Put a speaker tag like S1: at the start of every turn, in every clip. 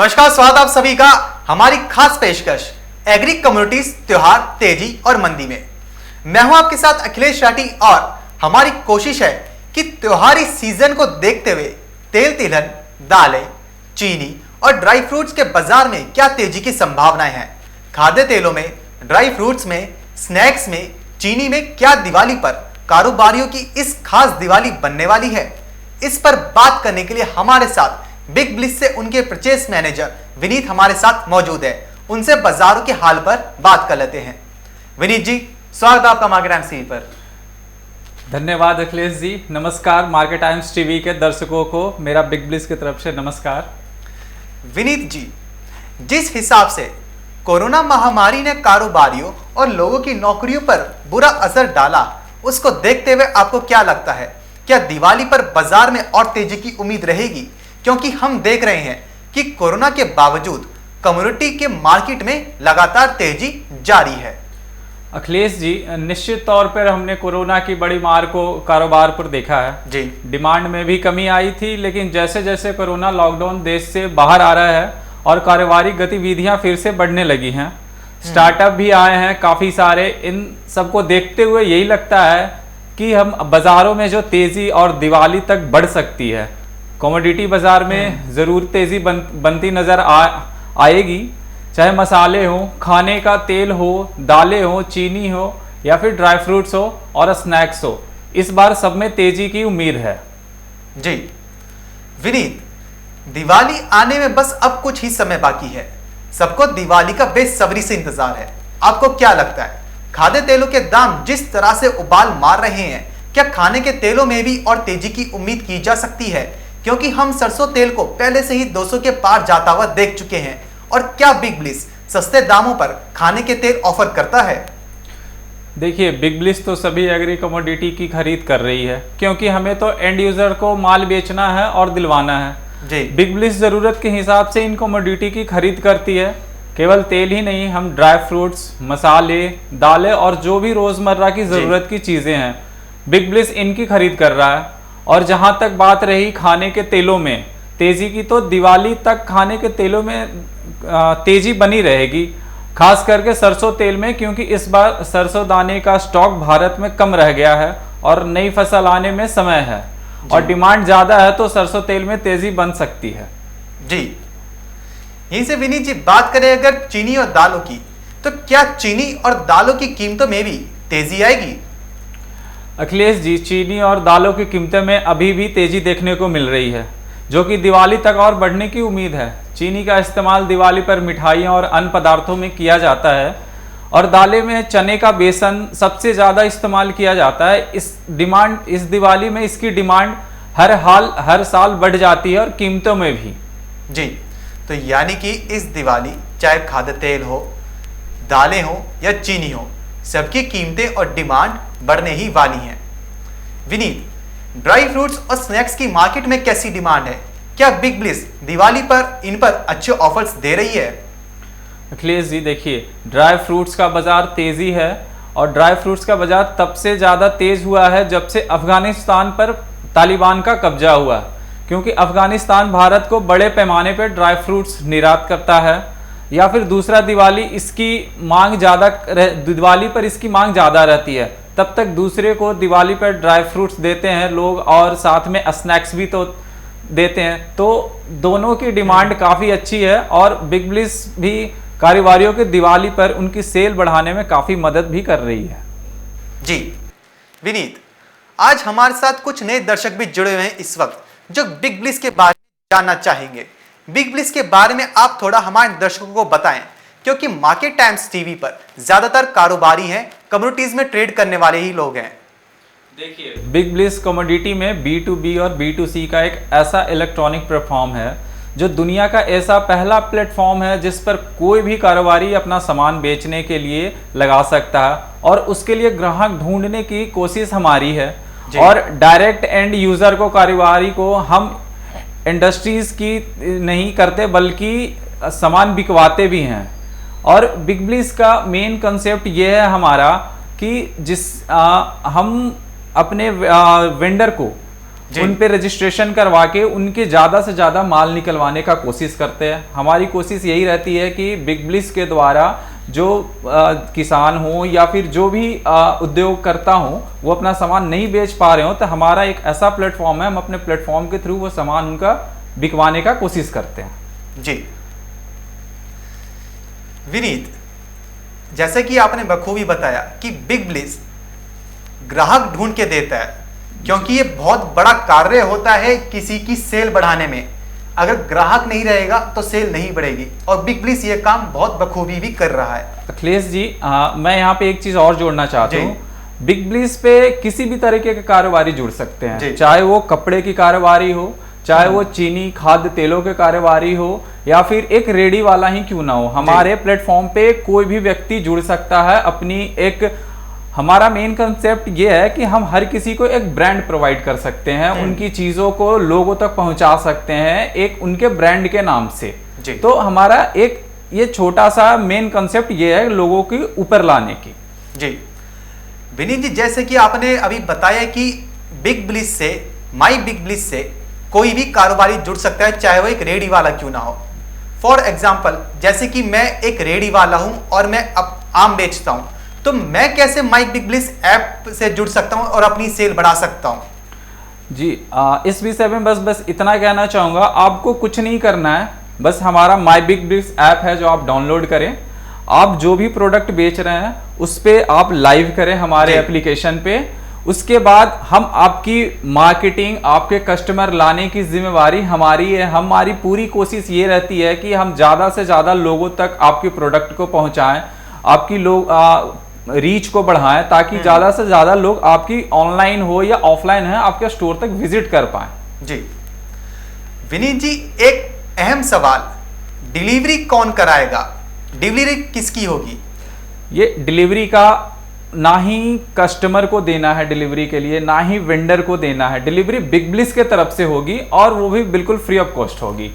S1: नमस्कार, स्वागत आप सभी का हमारी खास पेशकश एग्री कम्युनिटीज त्योहार तेजी और मंदी में। मैं हूं आपके साथ अखिलेश राठी और हमारी कोशिश है कि त्योहारी सीजन को देखते हुए तेल तिलहन, दालें, चीनी और ड्राई फ्रूट्स के बाजार में क्या तेजी की संभावनाएं हैं, खाद्य तेलों में, ड्राई फ्रूट्स में, स्नैक्स में, चीनी में क्या दिवाली पर कारोबारियों की इस खास दिवाली बनने वाली है। इस पर बात करने के लिए हमारे साथ बिग ब्लिस से उनके परचेस मैनेजर विनीत हमारे साथ मौजूद है। उनसे बाजारों के हाल पर बात कर लेते हैं। विनीत जी, स्वागत है आपका मार्केट टाइम्स टीवी पर।
S2: धन्यवाद अखिलेश जी। नमस्कार मार्केट टाइम्स टीवी के दर्शकों को मेरा बिग ब्लिस की तरफ से नमस्कार।
S1: विनीत जी, जिस हिसाब से कोरोना महामारी ने कारोबारियों और लोगों की नौकरियों पर बुरा असर डाला, उसको देखते हुए आपको क्या लगता है, क्या दिवाली पर बाजार में और तेजी की उम्मीद रहेगी? क्योंकि हम देख रहे हैं कि कोरोना के बावजूद कम्युनिटी के मार्केट में लगातार तेजी जारी है।
S2: अखिलेश जी, निश्चित तौर पर हमने कोरोना की बड़ी मार को कारोबार पर देखा है
S1: जी।
S2: डिमांड में भी कमी आई थी, लेकिन जैसे जैसे कोरोना लॉकडाउन देश से बाहर आ रहा है और कारोबारी गतिविधियां फिर से बढ़ने लगी हैं, स्टार्टअप भी आए हैं काफ़ी सारे। इन सबको देखते हुए यही लगता है कि हम बाज़ारों में जो तेज़ी और दिवाली तक बढ़ सकती है। कमोडिटी बाज़ार में ज़रूर तेज़ी बनती नज़र आएगी, चाहे मसाले हो, खाने का तेल हो, दालें हो, चीनी हो या फिर ड्राई फ्रूट्स हो और स्नैक्स हो। इस बार सब में तेज़ी की उम्मीद है।
S1: जी विनीत, दिवाली आने में बस अब कुछ ही समय बाकी है। सबको दिवाली का बेसब्री से इंतजार है। आपको क्या लगता है, खाद्य तेलों के दाम जिस तरह से उबाल मार रहे हैं, क्या खाने के तेलों में भी और तेजी की उम्मीद की जा सकती है? क्योंकि हम सरसों तेल को पहले से ही 200 के पार जाता हुआ देख चुके हैं। और क्या बिग ब्लिस सस्ते दामों पर खाने के तेल ऑफर करता है?
S2: देखिए, बिग ब्लिस तो सभी एग्री कमोडिटी की खरीद कर रही है, क्योंकि हमें तो एंड यूजर को माल बेचना है और दिलवाना है
S1: जी।
S2: बिग ब्लिस जरूरत के हिसाब से इन कमोडिटी की खरीद करती है। केवल तेल ही नहीं, हम ड्राई फ्रूट्स, मसाले, दालें और जो भी रोजमर्रा की जरूरत की चीजें हैं, बिग ब्लिस इनकी खरीद कर रहा है। और जहां तक बात रही खाने के तेलों में तेजी की, तो दिवाली तक खाने के तेलों में तेजी बनी रहेगी, खास करके सरसों तेल में, क्योंकि इस बार सरसों दाने का स्टॉक भारत में कम रह गया है और नई फसल आने में समय है और डिमांड ज्यादा है, तो सरसों तेल में तेजी बन सकती है।
S1: जी, यहीं से विनीत जी बात करें अगर चीनी और दालों की, तो क्या चीनी और दालों की कीमतों में भी तेजी आएगी?
S2: अखिलेश जी, चीनी और दालों की कीमतों में अभी भी तेजी देखने को मिल रही है, जो कि दिवाली तक और बढ़ने की उम्मीद है। चीनी का इस्तेमाल दिवाली पर मिठाइयों और अन्य पदार्थों में किया जाता है और दालें में चने का बेसन सबसे ज़्यादा इस्तेमाल किया जाता है। इस दिवाली में इसकी डिमांड हर साल बढ़ जाती है और कीमतों में भी।
S1: जी, तो यानी कि इस दिवाली चाहे खाद्य तेल हो, दालें हो या चीनी हो, सबकी कीमतें और डिमांड बढ़ने ही वाली हैं। विनीत, ड्राई फ्रूट्स और स्नैक्स की मार्केट में कैसी डिमांड है? क्या बिग ब्लिस दिवाली पर इन पर अच्छे ऑफर्स दे रही है?
S2: अखिलेश जी, देखिए, ड्राई फ्रूट्स का बाजार तेजी है और ड्राई फ्रूट्स का बाजार तब से ज़्यादा तेज हुआ है जब से अफगानिस्तान पर तालिबान का कब्जा हुआ, क्योंकि अफगानिस्तान भारत को बड़े पैमाने पर ड्राई फ्रूट्स निर्यात करता है। या फिर दूसरा, दिवाली पर इसकी मांग ज़्यादा रहती है, तब तक दूसरे को दिवाली पर ड्राई फ्रूट्स देते हैं लोग और साथ में स्नैक्स भी तो देते हैं, तो दोनों की डिमांड काफ़ी अच्छी है और बिग ब्लिस भी कारोबारियों के दिवाली पर उनकी सेल बढ़ाने में काफ़ी मदद भी कर रही है।
S1: जी विनीत, आज हमारे साथ कुछ नए दर्शक भी जुड़े हुए हैं इस वक्त, जो बिग ब्लिस के बारे में जानना चाहेंगे। बिग ब्लिस के बारे में आप थोड़ा हमारे दर्शकों को बताएं, क्योंकि मार्केट टाइम्स टीवी पर ज्यादातर कारोबारी हैं, कम्युनिटीज में ट्रेड करने वाले ही लोग हैं।
S2: देखिए, बिग ब्लिस कमोडिटी में B2B और B2C का एक ऐसा इलेक्ट्रॉनिक प्लेटफॉर्म है जो दुनिया का ऐसा पहला प्लेटफॉर्म है जिस पर कोई भी कारोबारी अपना सामान बेचने के लिए लगा सकता है और उसके लिए ग्राहक ढूंढने की कोशिश हमारी है। और डायरेक्ट एंड यूजर को, कारोबारी को हम इंडस्ट्रीज की नहीं करते बल्कि सामान बिकवाते भी हैं। और बिग ब्लिस का मेन कंसेप्ट ये है हमारा कि हम अपने वेंडर को उन पे रजिस्ट्रेशन करवा के उनके ज़्यादा से ज़्यादा माल निकलवाने का कोशिश करते हैं। हमारी कोशिश यही रहती है कि बिग ब्लिस के द्वारा जो किसान हो या फिर जो भी उद्योगकर्ता हो वो अपना सामान नहीं बेच पा रहे हो, तो हमारा एक ऐसा प्लेटफॉर्म है, हम अपने प्लेटफॉर्म के थ्रू वो सामान उनका बिकवाने का कोशिश करते हैं।
S1: जी विनीत, जैसे कि आपने बखूबी बताया कि बिग ब्लिस ग्राहक ढूंढ के देता है, क्योंकि ये बहुत बड़ा कार्य होता है किसी की सेल बढ़ाने में। अगर ग्राहक नहीं रहेगा तो सेल नहीं बढ़ेगी, और बिग ब्लिस ये काम बहुत बखूबी भी कर रहा है।
S2: अखिलेश जी, मैं यहाँ पे एक चीज और जोड़ना चाहता हूँ। बिग ब्लिस पे किसी भी तरीके के कारोबारी जुड़ सकते हैं, चाहे वो कपड़े की कारोबारी हो, चाहे वो चीनी खाद्य तेलों के कारोबारी हो, या फिर एक रेडी वाला ही क्यों ना हो। हमारे प्लेटफॉर्म पे कोई भी व्यक्ति जुड़ सकता है। अपनी एक हमारा मेन कंसेप्ट ये है कि हम हर किसी को एक ब्रांड प्रोवाइड कर सकते हैं, उनकी चीजों को लोगों तक पहुंचा सकते हैं एक उनके ब्रांड के नाम से। तो हमारा एक ये छोटा सा मेन कंसेप्ट ये है लोगों के ऊपर लाने की।
S1: जी विनीत जी, जैसे कि आपने अभी बताया कि बिग ब्लिस से, माई बिग ब्लिस से कोई भी कारोबारी जुड़ सकता है, चाहे वो एक रेडी वाला क्यों ना हो। फॉर एग्जाम्पल, जैसे कि मैं एक रेडी वाला हूं और मैं अब आम बेचता हूं, तो मैं कैसे माई बिग ब्लिस ऐप से जुड़ सकता हूं और अपनी सेल बढ़ा सकता हूं?
S2: जी इस विषय में बस इतना कहना चाहूंगा, आपको कुछ नहीं करना है, बस हमारा माई बिग ब्लिस ऐप है जो आप डाउनलोड करें। आप जो भी प्रोडक्ट बेच रहे हैं उस पे आप लाइव करें हमारे एप्लीकेशन पे। उसके बाद हम आपकी मार्केटिंग, आपके कस्टमर लाने की जिम्मेवारी हमारी है। हमारी पूरी कोशिश ये रहती है कि हम ज़्यादा से ज़्यादा लोगों तक आपके प्रोडक्ट को पहुंचाएं, आपकी रीच को बढ़ाएं, ताकि ज़्यादा से ज़्यादा लोग आपकी ऑनलाइन हो या ऑफलाइन है आपके स्टोर तक विजिट कर पाए।
S1: जी विनीत जी, एक अहम सवाल, डिलीवरी कौन कराएगा? डिलीवरी किसकी होगी?
S2: ये डिलीवरी का ना ही कस्टमर को देना है, डिलीवरी के लिए ना ही वेंडर को देना है। डिलीवरी बिग ब्लिस के तरफ से होगी और वो भी बिल्कुल फ्री ऑफ कॉस्ट होगी।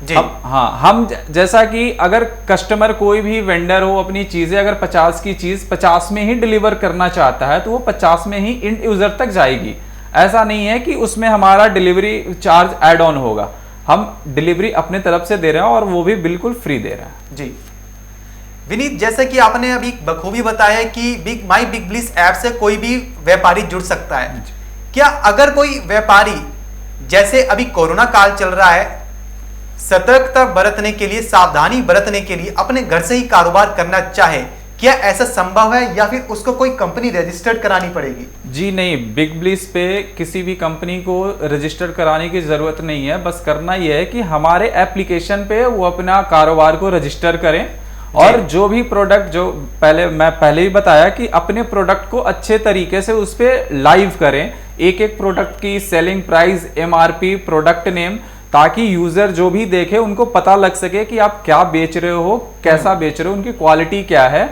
S2: जी। हम जैसा कि अगर कस्टमर कोई भी वेंडर हो, अपनी चीजें अगर 50 की चीज 50 में ही डिलीवर करना चाहता है तो वो 50 में ही इंड यूजर तक जाएगी। ऐसा नहीं है कि उसमें हमारा डिलीवरी चार्ज ऐड ऑन होगा। हम डिलीवरी अपने तरफ से दे रहे हैं और वो भी बिल्कुल फ्री दे रहे हैं।
S1: जी विनीत, जैसे कि आपने अभी बखूबी बताया कि माई बिग ब्लिस ऐप से कोई भी व्यापारी जुड़ सकता है। क्या अगर कोई व्यापारी, जैसे अभी कोरोना काल चल रहा है, सतर्कता बरतने के लिए, सावधानी बरतने के लिए अपने घर से ही कारोबार करना चाहे, क्या ऐसा संभव है या फिर उसको कोई कंपनी रजिस्टर्ड करानी पड़ेगी?
S2: जी नहीं, बिग ब्लिस पे किसी भी कंपनी को रजिस्टर कराने की जरूरत नहीं है। बस करना यह है कि हमारे एप्लीकेशन पे वो अपना कारोबार को रजिस्टर करें, और जो भी प्रोडक्ट, जो मैं पहले ही बताया कि अपने प्रोडक्ट को अच्छे तरीके से उस पर लाइव करें, एक एक प्रोडक्ट की selling price, MRP, product name, ताकि यूजर जो भी देखे उनको पता लग सके कि आप क्या बेच रहे हो, कैसा बेच रहे हो, उनकी क्वालिटी क्या है।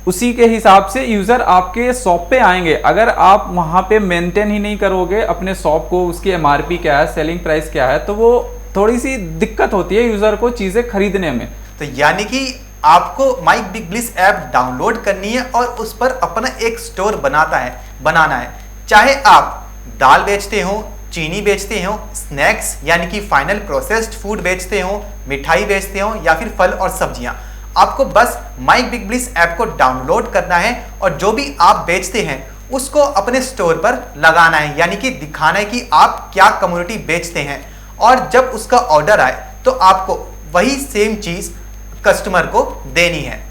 S2: उसी के हिसाब से यूजर आपके शॉप पे आएंगे। अगर आप वहां पे मेंटेन ही नहीं करोगे अपने शॉप को, उसकी MRP क्या है, सेलिंग प्राइस क्या है, तो वो थोड़ी सी दिक्कत होती है यूजर को चीजें खरीदने में।
S1: तो यानी कि आपको माई बिग ब्लिस ऐप डाउनलोड करनी है और उस पर अपना एक स्टोर बनाना है। चाहे आप दाल बेचते हो, चीनी बेचते हो, स्नैक्स यानी कि फाइनल प्रोसेस्ड फूड बेचते हो, मिठाई बेचते हो, या फिर फल और सब्जियां, आपको बस माई बिग ब्लिस ऐप को डाउनलोड करना है और जो भी आप बेचते हैं उसको अपने स्टोर पर लगाना है, यानी कि दिखाना है कि आप क्या कम्युनिटी बेचते हैं। और जब उसका ऑर्डर आए तो आपको वही सेम चीज कस्टमर को देनी है।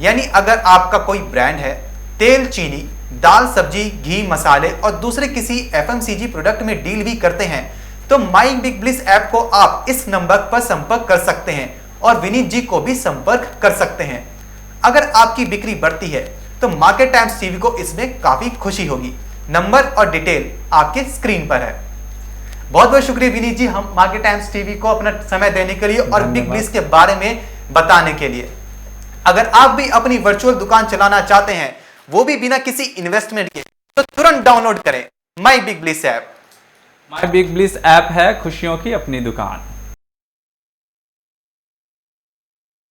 S1: यानी अगर आपका कोई ब्रांड है, तेल, चीनी, दाल, सब्जी, घी, मसाले और दूसरे किसी FMCG प्रोडक्ट में डील भी करते हैं, तो माई बिग ब्लिस ऐप को आप इस नंबर पर संपर्क कर सकते हैं और विनीत जी को भी संपर्क कर सकते हैं। अगर आपकी बिक्री बढ़ती है तो मार्केट टाइम्स टीवी को इसमें काफी खुशी होगी। नंबर और डिटेल आपके स्क्रीन पर है। बहुत बहुत शुक्रिया विनीत जी, हम मार्केट टाइम्स टीवी को अपना समय देने के लिए और बिग ब्लिस के बारे में बताने के लिए। अगर आप भी अपनी वर्चुअल दुकान चलाना चाहते हैं, वो भी बिना किसी इन्वेस्टमेंट के, तो तुरंत डाउनलोड करें माई बिग ब्लिस ऐप।
S2: माई बिग ब्लिस ऐप है खुशियों की अपनी दुकान।